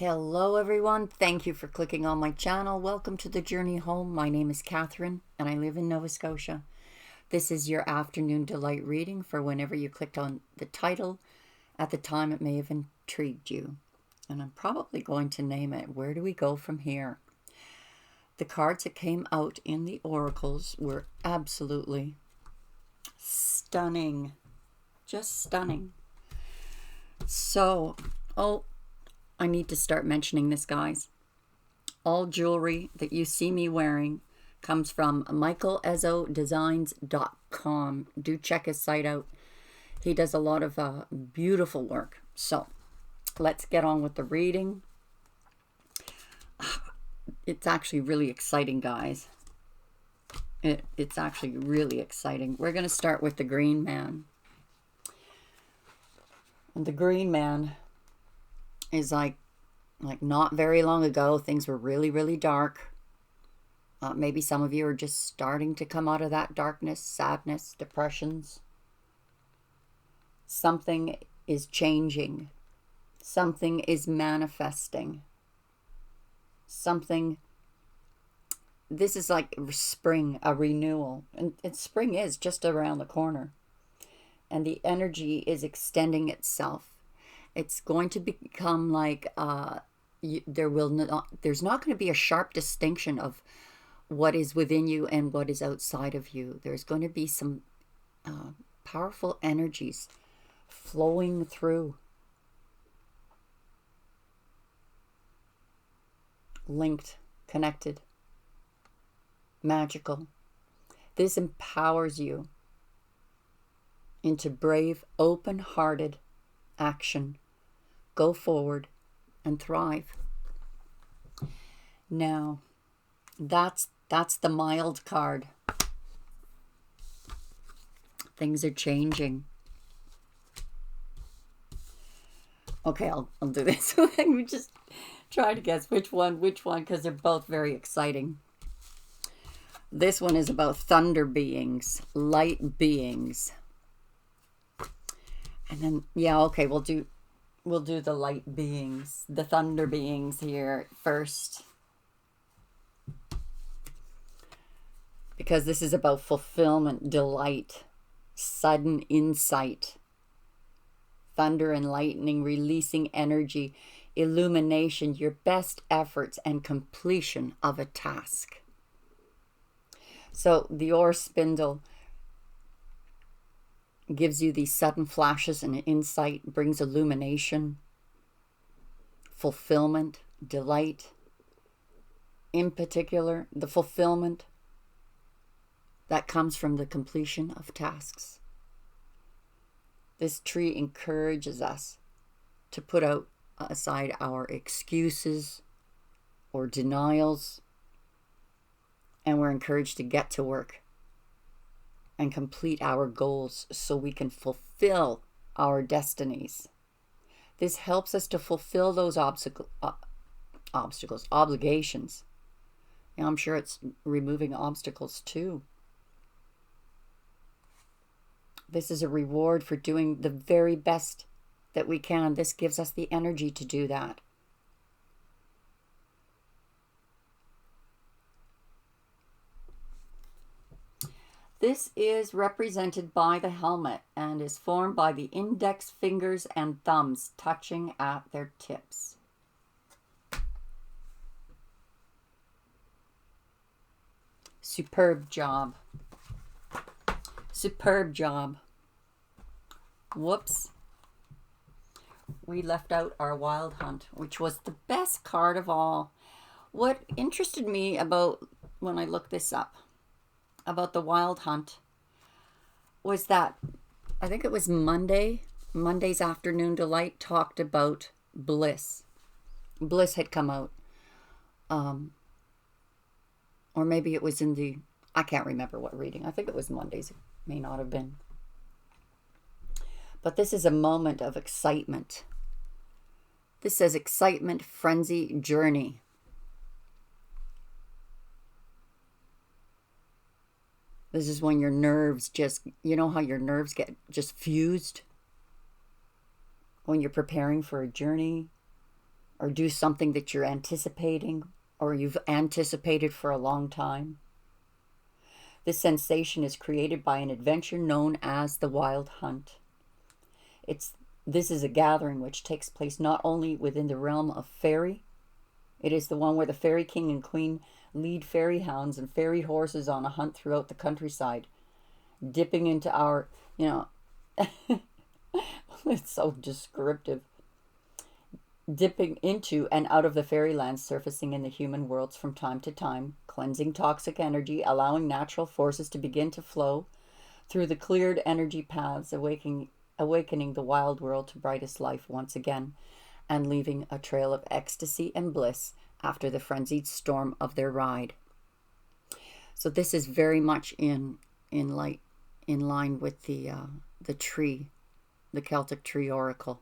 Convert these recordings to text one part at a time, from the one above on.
Hello everyone, thank you for clicking on my channel. Welcome to the journey home. My name is Catherine and I live in Nova Scotia. This is your afternoon delight reading for whenever you clicked on the title. At the time it may have intrigued you. And I'm probably going to name it, Where Do We Go From Here? The cards that came out in the oracles were absolutely stunning. Just stunning. So, I need to start mentioning this, guys. All jewelry that you see me wearing comes from michaelezzodesigns.com. Do check his site out. He does a lot of beautiful work. So let's get on with the reading. It's actually really exciting, guys. It's actually really exciting. We're going to start with the Green Man. And the Green Man is like not very long ago, things were really dark. Maybe some of you are just starting to come out of that darkness, sadness, depressions. Something is changing. Something is manifesting. This is like spring, a renewal. And spring is just around the corner. And the energy is extending itself. It's going to become like there's not going to be a sharp distinction of what is within you and what is outside of you. There's going to be some powerful energies flowing through, linked, connected, magical. This empowers you into brave, open-hearted action. Go forward and thrive. Now, that's the mild card. Things are changing. Okay, I'll do this. We just try to guess which one, because they're both very exciting. This one is about thunder beings, light beings. And then, yeah, okay, we'll do the light beings, the thunder beings here first. Because this is about fulfillment, delight, sudden insight, thunder and lightning, releasing energy, illumination, your best efforts, and completion of a task. So the ore spindle gives you these sudden flashes and insight, brings illumination, fulfillment, delight. In particular, the fulfillment that comes from the completion of tasks. This tree encourages us to put aside our excuses or denials, and we're encouraged to get to work and complete our goals so we can fulfill our destinies. This helps us to fulfill those obligations. And I'm sure it's removing obstacles too. This is a reward for doing the very best that we can. This gives us the energy to do that. This is represented by the helmet and is formed by the index fingers and thumbs touching at their tips. Superb job. Superb job. Whoops. We left out our Wild Hunt, which was the best card of all. What interested me about when I looked this up, about the Wild Hunt, was that I think it was Monday's Afternoon Delight talked about bliss. Bliss had come out. Or maybe it was in I can't remember what reading. I think it was Monday's. It may not have been. But this is a moment of excitement. This says excitement, frenzy, journey. This is when your nerves just, you know how your nerves get just fused? When you're preparing for a journey or do something that you're anticipating or you've anticipated for a long time. This sensation is created by an adventure known as the Wild Hunt. This is a gathering which takes place not only within the realm of fairy, it is the one where the fairy king and queen lead fairy hounds and fairy horses on a hunt throughout the countryside, dipping into our, it's so descriptive, dipping into and out of the fairyland, surfacing in the human worlds from time to time, cleansing toxic energy, allowing natural forces to begin to flow through the cleared energy paths, awakening the wild world to brightest life once again, and leaving a trail of ecstasy and bliss after the frenzied storm of their ride. So this is very much in line with the tree, the Celtic tree oracle.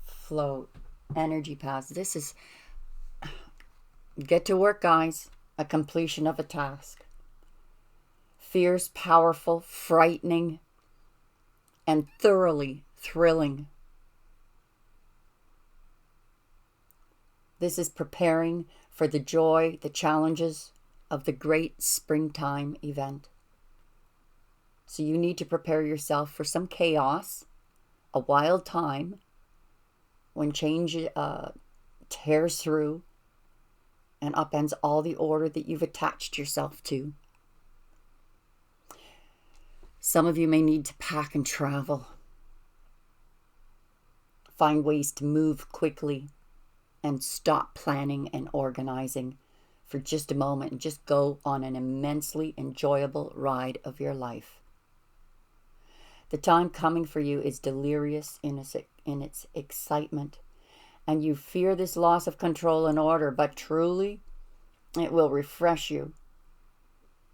Float, energy paths. This is, get to work, guys. A completion of a task. Fierce, powerful, frightening, and thoroughly thrilling. This is preparing for the joy, the challenges of the great springtime event. So you need to prepare yourself for some chaos, a wild time, when change tears through and upends all the order that you've attached yourself to. Some of you may need to pack and travel. Find ways to move quickly and stop planning and organizing for just a moment and just go on an immensely enjoyable ride of your life. The time coming for you is delirious in its excitement, and you fear this loss of control and order, but truly, it will refresh you.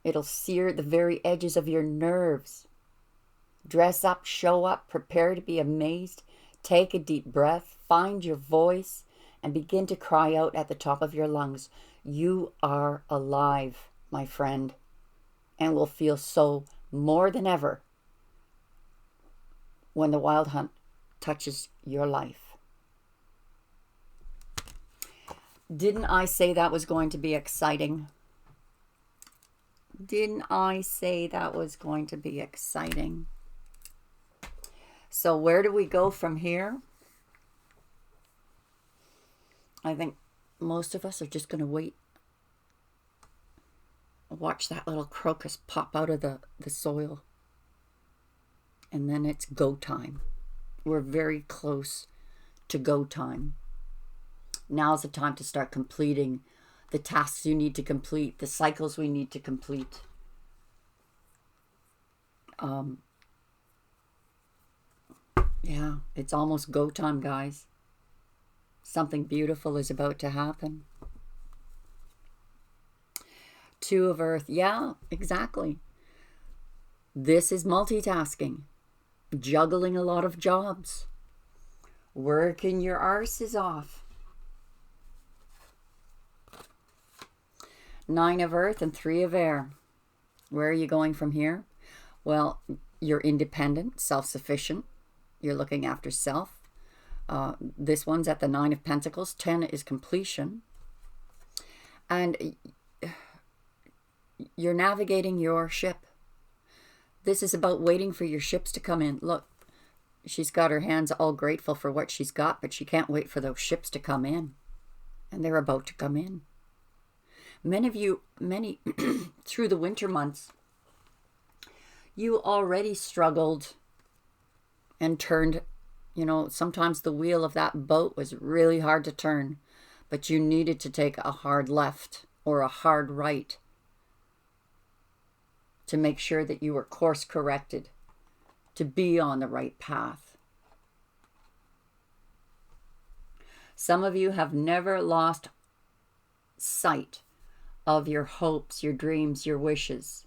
It'll sear the very edges of your nerves. Dress up, show up, prepare to be amazed, take a deep breath, find your voice, and begin to cry out at the top of your lungs. You are alive, my friend, and will feel so more than ever when the wild hunt touches your life. Didn't I say that was going to be exciting? Didn't I say that was going to be exciting? So where do we go from here? I think most of us are just going to watch that little crocus pop out of the soil. And then it's go time. We're very close to go time. Now's the time to start completing the tasks you need to complete, the cycles we need to complete. Yeah, it's almost go time, guys. Something beautiful is about to happen. Two of Earth. Yeah, exactly. This is multitasking. Juggling a lot of jobs. Working your arses off. Nine of Earth and Three of Air. Where are you going from here? Well, you're independent, self-sufficient. You're looking after self. This one's at the Nine of Pentacles. 10 is completion. And you're navigating your ship. This is about waiting for your ships to come in. Look, she's got her hands all grateful for what she's got, but she can't wait for those ships to come in. And they're about to come in. Many through the winter months, you already struggled and turned, sometimes the wheel of that boat was really hard to turn, but you needed to take a hard left or a hard right to make sure that you were course corrected, to be on the right path. Some of you have never lost sight of your hopes, your dreams, your wishes,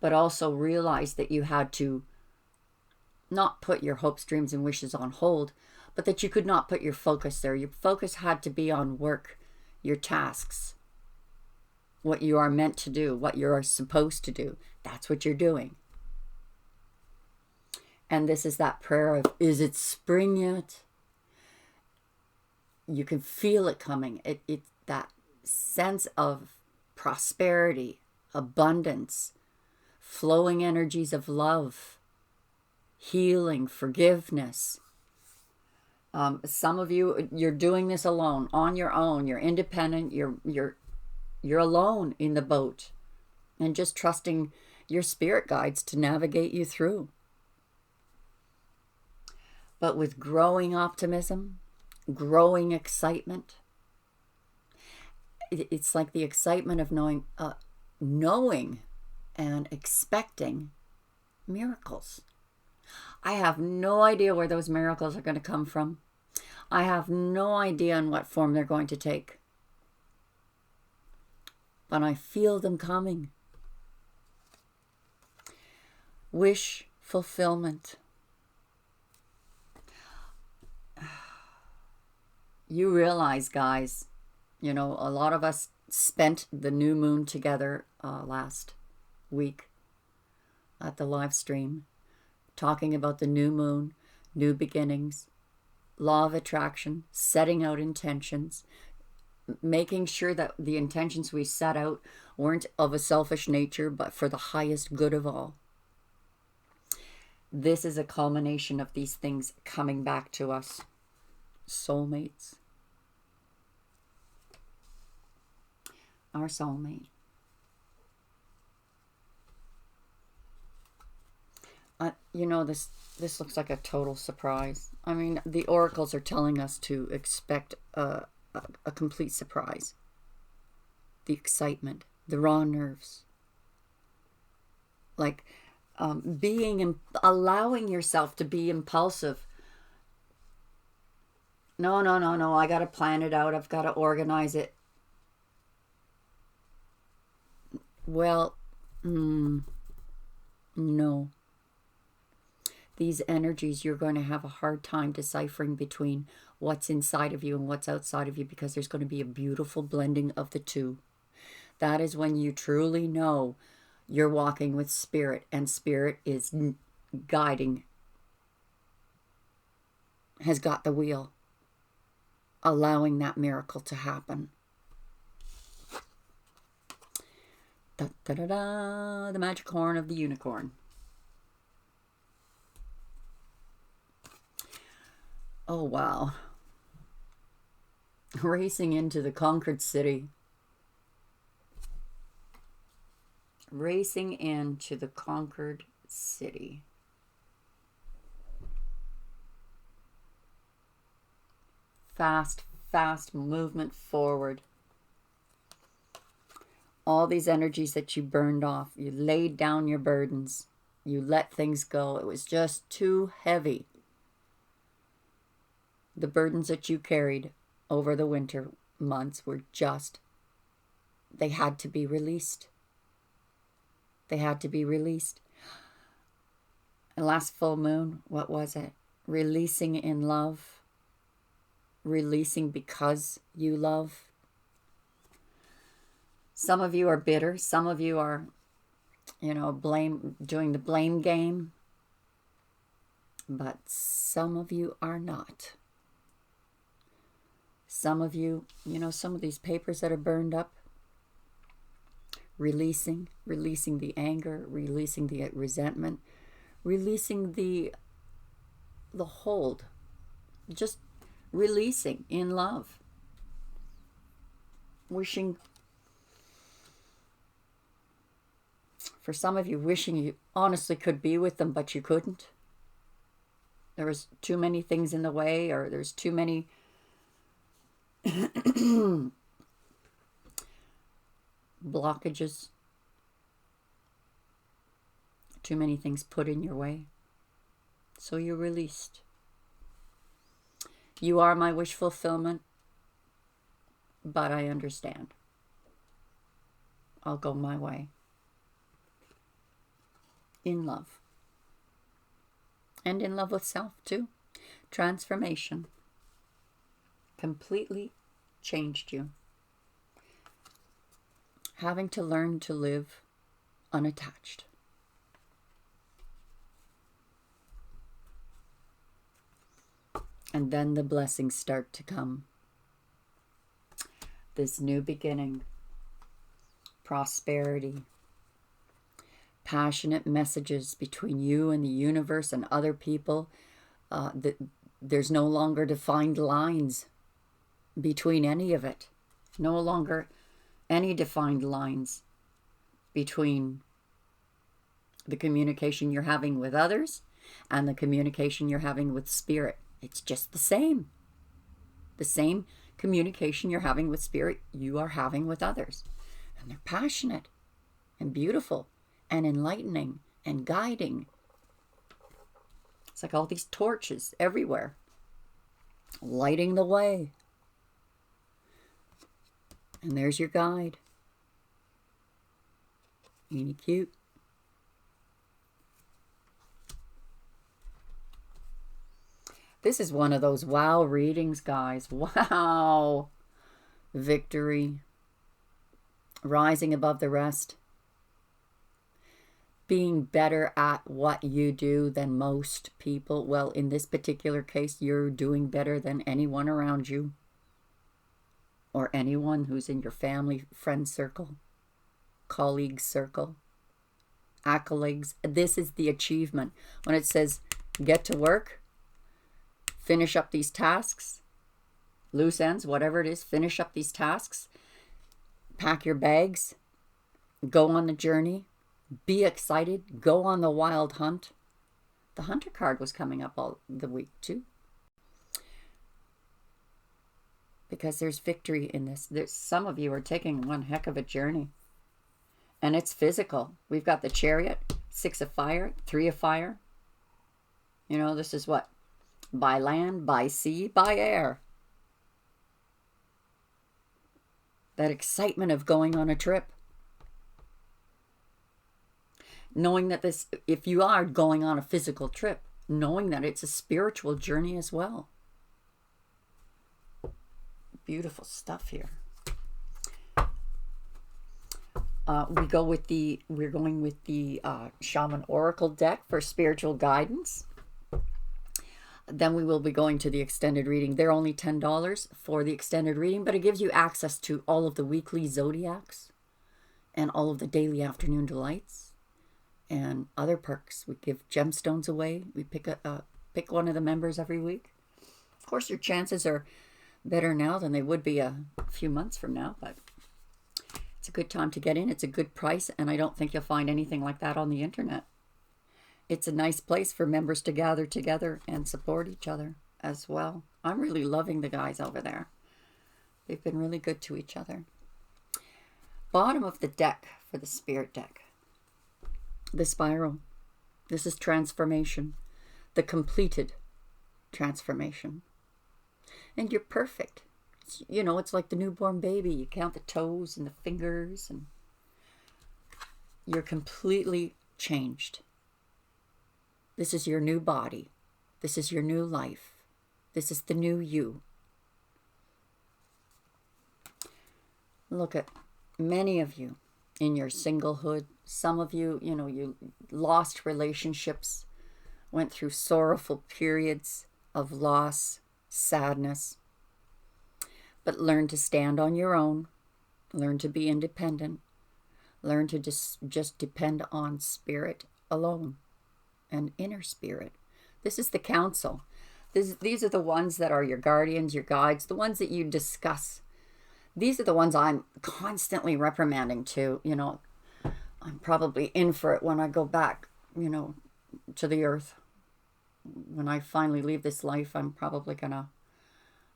but also realized that you had to not put your hopes, dreams, and wishes on hold, but that you could not put your focus there. Your focus had to be on work, your tasks, what you are meant to do, what you are supposed to do. That's what you're doing. And this is that prayer of, is it spring yet? You can feel it coming. That sense of prosperity, abundance, flowing energies of love, healing, forgiveness. Some of you, you're doing this alone, on your own. You're independent. You're alone in the boat, and just trusting your spirit guides to navigate you through. But with growing optimism, growing excitement. It's like the excitement of knowing and expecting miracles. I have no idea where those miracles are going to come from. I have no idea in what form they're going to take. But I feel them coming. Wish fulfillment. You realize, guys, you know, a lot of us spent the new moon together last week at the live stream, talking about the new moon, new beginnings, law of attraction, setting out intentions, making sure that the intentions we set out weren't of a selfish nature, but for the highest good of all. This is a culmination of these things coming back to us. Soulmates. Our soulmate. You know, this looks like a total surprise. I mean, the oracles are telling us to expect a complete surprise. The excitement, the raw nerves. Like allowing yourself to be impulsive. No, I got to plan it out. I've got to organize it. Well, no. These energies, you're going to have a hard time deciphering between what's inside of you and what's outside of you, because there's going to be a beautiful blending of the two. That is when you truly know you're walking with spirit, and spirit is guiding, has got the wheel, allowing that miracle to happen. Da, da, da, da, the magic horn of the unicorn. Oh, wow. Racing into the conquered city. Racing into the conquered city. Fast movement forward. All these energies that you burned off. You laid down your burdens. You let things go. It was just too heavy. The burdens that you carried over the winter months were just, they had to be released. They had to be released. And last full moon, what was it? Releasing in love. Releasing because you love. Some of you are bitter. Some of you are, you know, doing the blame game. But some of you are not. Some of you, you know, some of these papers that are burned up, releasing the anger, releasing the resentment, releasing the hold, just releasing in love, wishing, for some of you, wishing you honestly could be with them, but you couldn't. There was too many things in the way, or there's too many blockages, too many things put in your way. So you're released. You are my wish fulfillment, but I understand. I'll go my way. In love. And in love with self too. Transformation. Completely changed you. Having to learn to live unattached. And then the blessings start to come. This new beginning, prosperity, passionate messages between you and the universe and other people. There's no longer defined lines between any of it. No longer any defined lines between the communication you're having with others and the communication you're having with spirit. It's just the same. The same communication you're having with spirit, you are having with others. And they're passionate and beautiful and enlightening and guiding. It's like all these torches everywhere, lighting the way. And there's your guide. Ain't he cute? This is one of those wow readings, guys. Wow. Victory. Rising above the rest. Being better at what you do than most people. Well, in this particular case, you're doing better than anyone around you. Or anyone who's in your family, friend circle, colleague circle, accolades. This is the achievement. When it says, get to work, finish up these tasks, loose ends, whatever it is, finish up these tasks, pack your bags, go on the journey, be excited, go on the wild hunt. The hunter card was coming up all the week too. Because there's victory in this. Some of you are taking one heck of a journey. And it's physical. We've got the Chariot, 6 of fire, 3 of fire. You know, this is what? By land, by sea, by air. That excitement of going on a trip. Knowing that this, if you are going on a physical trip, knowing that it's a spiritual journey as well. Beautiful stuff here. We're going with the Shaman Oracle deck for spiritual guidance. Then we will be going to the extended reading. They're only $10 for the extended reading, but it gives you access to all of the weekly Zodiacs and all of the daily afternoon delights and other perks. We give gemstones away. We pick one of the members every week. Of course, your chances are better now than they would be a few months from now, but it's a good time to get in. It's a good price, and I don't think you'll find anything like that on the internet. It's a nice place for members to gather together and support each other as well. I'm really loving the guys over there. They've been really good to each other. Bottom of the deck for the spirit deck. The spiral. This is transformation. The completed transformation. And you're perfect. You know, it's like the newborn baby. You count the toes and the fingers, and you're completely changed. This is your new body. This is your new life. This is the new you. Look at many of you in your singlehood. Some of you, you know, you lost relationships, went through sorrowful periods of loss, sadness, but learn to stand on your own, learn to be independent, learn to just depend on spirit alone and inner spirit. This is the council. These are the ones that are your guardians, your guides, the ones that you discuss. These are the ones I'm constantly reprimanding too. You know, I'm probably in for it when I go back, you know, to the earth. When I finally leave this life, I'm probably gonna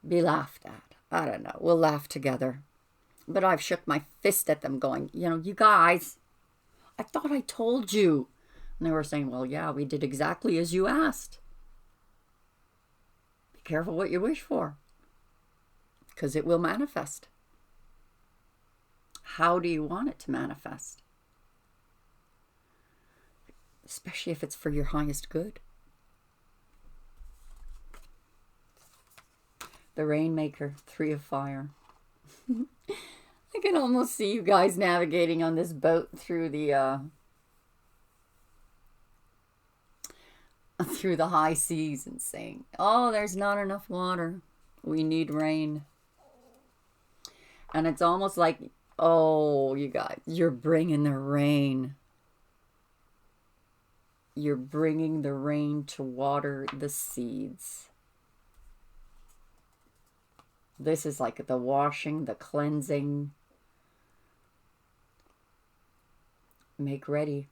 be laughed at. I don't know. We'll laugh together. But I've shook my fist at them going, you know, you guys, I thought I told you. And they were saying, well, yeah, we did exactly as you asked. Be careful what you wish for, because it will manifest. How do you want it to manifest? Especially if it's for your highest good. The Rainmaker, 3 of fire. I can almost see you guys navigating on this boat through the through the high seas and saying, oh, there's not enough water. We need rain. And it's almost like, oh, you guys, you're bringing the rain. You're bringing the rain to water the seeds. This is like the washing, the cleansing. Make ready.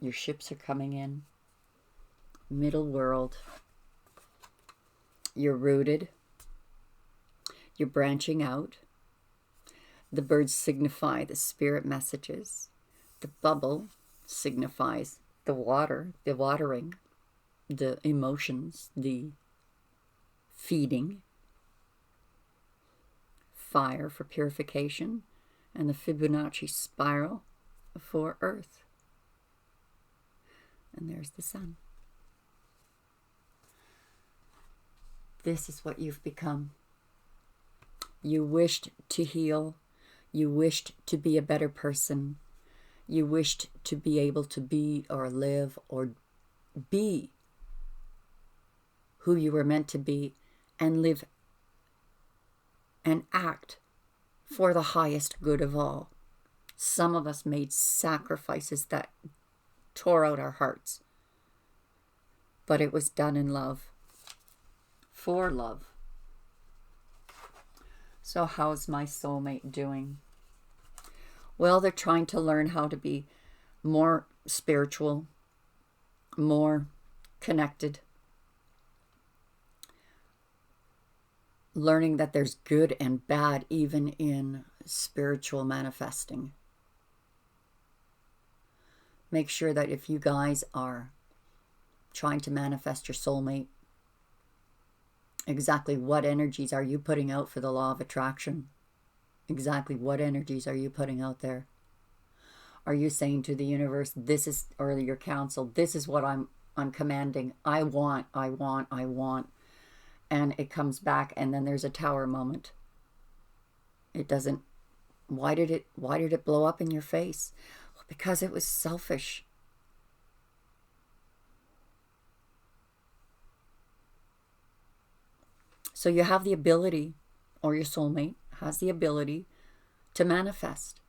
Your ships are coming in. Middle world. You're rooted. You're branching out. The birds signify the spirit messages. The bubble signifies the water, the watering, the emotions, the feeding. Fire for purification, and the Fibonacci spiral for earth. And there's the sun. This is what you've become. You wished to heal. You wished to be a better person. You wished to be able to be or live or be who you were meant to be and live and act for the highest good of all. Some of us made sacrifices that tore out our hearts, but it was done in love, for love. So how's my soulmate doing? Well, they're trying to learn how to be more spiritual, more connected, learning that there's good and bad even in spiritual manifesting. Make sure that if you guys are trying to manifest your soulmate, exactly what energies are you putting out for the law of attraction? Exactly what energies are you putting out there? Are you saying to the universe, this is, or your council, this is what I'm commanding. I want. And it comes back, and then there's a tower moment. It doesn't. Why did it blow up in your face? Well, because it was selfish. So you have the ability, or your soulmate has the ability to manifest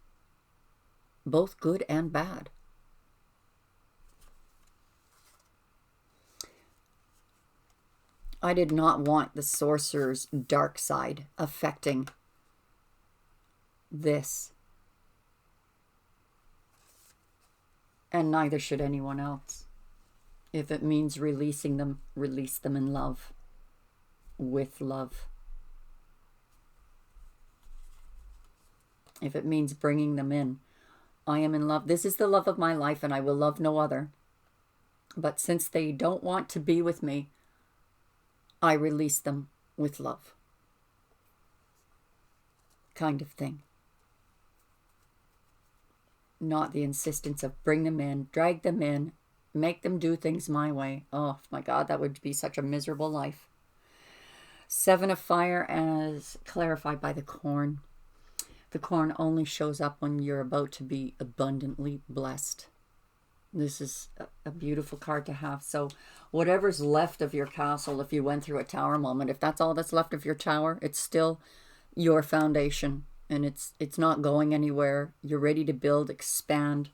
both good and bad. I did not want the sorcerer's dark side affecting this. And neither should anyone else. If it means releasing them, release them in love. With love. If it means bringing them in, I am in love. This is the love of my life, and I will love no other. But since they don't want to be with me, I release them with love. Kind of thing. Not the insistence of bring them in, drag them in, make them do things my way. Oh my God, that would be such a miserable life. 7 of fire as clarified by the corn. The corn only shows up when you're about to be abundantly blessed. This is a beautiful card to have. So whatever's left of your castle, if you went through a tower moment, if that's all that's left of your tower, it's still your foundation. And it's not going anywhere. You're ready to build, expand.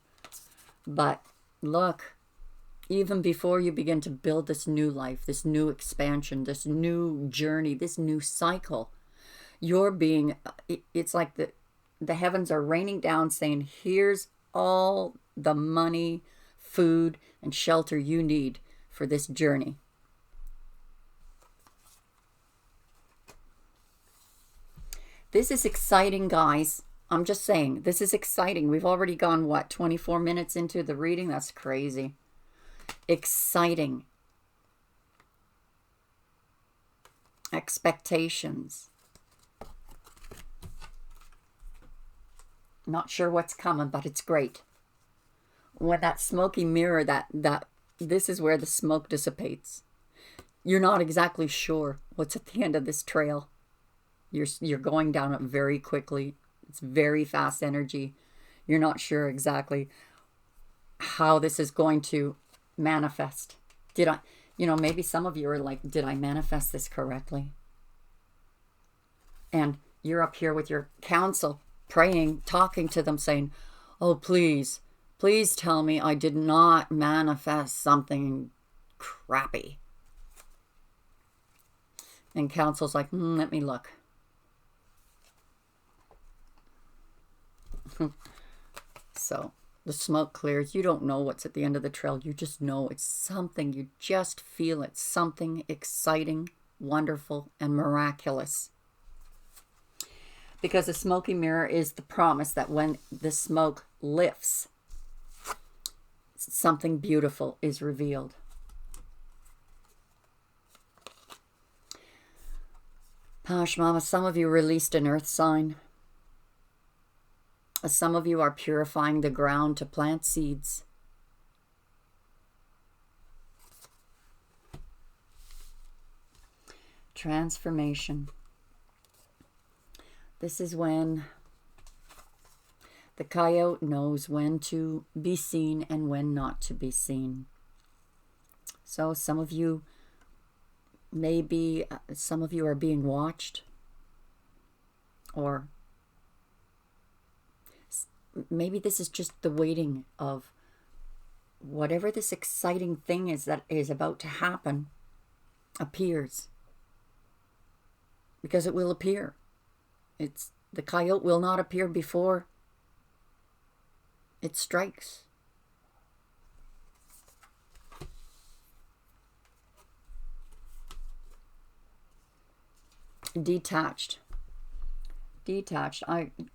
But look, even before you begin to build this new life, this new expansion, this new journey, this new cycle, you're being, it's like the heavens are raining down saying, here's all the money, food, and shelter you need for this journey. This is exciting, guys. I'm just saying, this is exciting. We've already gone, what, 24 minutes into the reading? That's crazy. Exciting. Expectations. Not sure what's coming, but it's great. When that smoky mirror, this is where the smoke dissipates. You're not exactly sure what's at the end of this trail. You're going down it very quickly. It's very fast energy. You're not sure exactly how this is going to manifest. You know, maybe some of you are like, did I manifest this correctly? And you're up here with your counsel, praying, talking to them, saying, oh, please, please tell me I did not manifest something crappy. And counsel's like, let me look. So the smoke clears. You don't know what's at the end of the trail. You just know it's something. You just feel it's something exciting, wonderful, and miraculous. Because the smoky mirror is the promise that when the smoke lifts, something beautiful is revealed. Posh Mama, some of you released an earth sign. Some of you are purifying the ground to plant seeds. Transformation. This is when the coyote knows when to be seen and when not to be seen. So some of you, maybe some of you are being watched, or maybe this is just the waiting of whatever this exciting thing is that is about to happen appears. Because it will appear. The coyote will not appear before it strikes. Detached.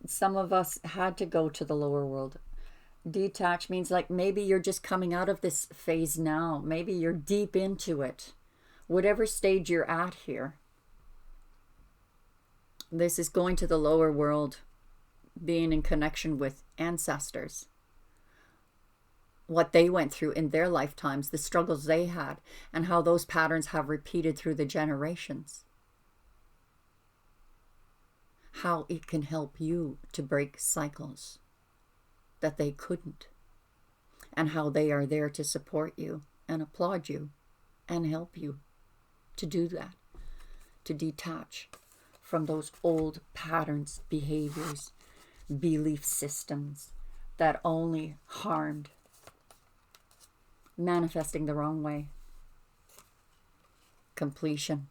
Some of us had to go to the lower world. Detached means like maybe you're just coming out of this phase now. Maybe you're deep into it. Whatever stage you're at here. This is going to the lower world, being in connection with ancestors. What they went through in their lifetimes, the struggles they had, and how those patterns have repeated through the generations. How it can help you to break cycles that they couldn't. And how they are there to support you and applaud you and help you to do that. To detach from those old patterns, behaviors, belief systems that only harmed, manifesting the wrong way. Completion.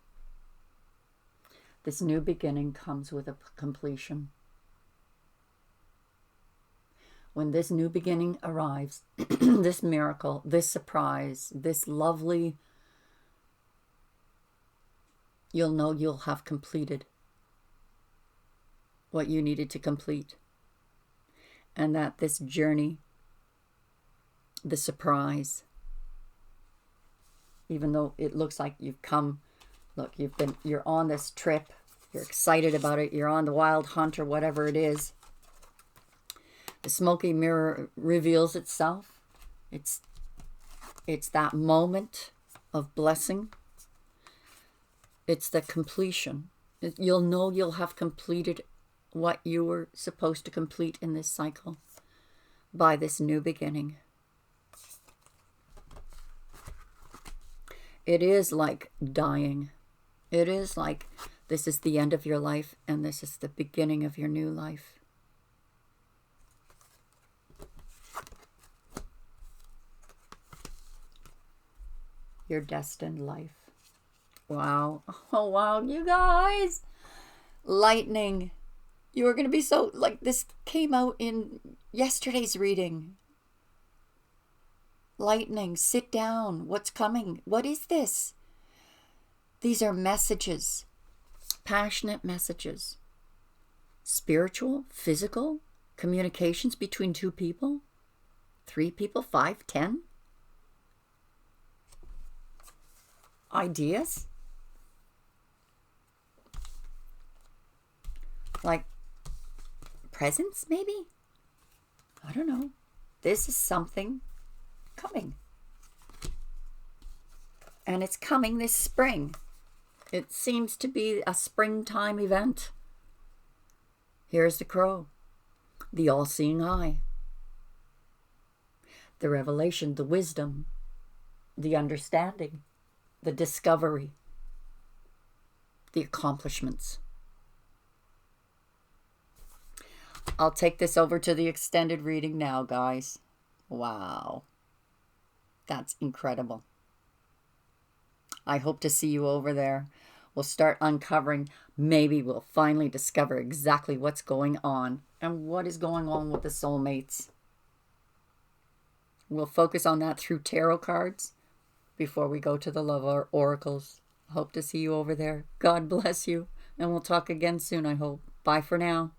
This new beginning comes with a completion. When this new beginning arrives, this miracle, this surprise, this lovely, you'll know you'll have completed what you needed to complete. And that this journey, the surprise, even though it looks like you've come, look, you're on this trip, you're excited about it, you're on the wild hunt or whatever it is. The smoky mirror reveals itself. It's that moment of blessing. It's the completion. You'll know you'll have completed what you were supposed to complete in this cycle by this new beginning. It is like dying. It is like this is the end of your life and this is the beginning of your new life. Your destined life. Wow. Oh, wow, you guys. Lightning. You are going to be so, like, this came out in yesterday's reading. Lightning, sit down. What's coming? What is this? These are messages, passionate messages, spiritual, physical, communications between 2 people, 3 people, 5, 10. Ideas. Like presents, maybe? I don't know. This is something coming. And it's coming this spring. It seems to be a springtime event. Here's the crow, the all-seeing eye, the revelation, the wisdom, the understanding. the discovery, the accomplishments. I'll take this over to the extended reading now, guys. Wow. That's incredible. I hope to see you over there. We'll start uncovering. Maybe we'll finally discover exactly what's going on and what is going on with the soulmates. We'll focus on that through tarot cards before we go to the love oracles. Hope to see you over there. God bless you. And we'll talk again soon, I hope. Bye for now.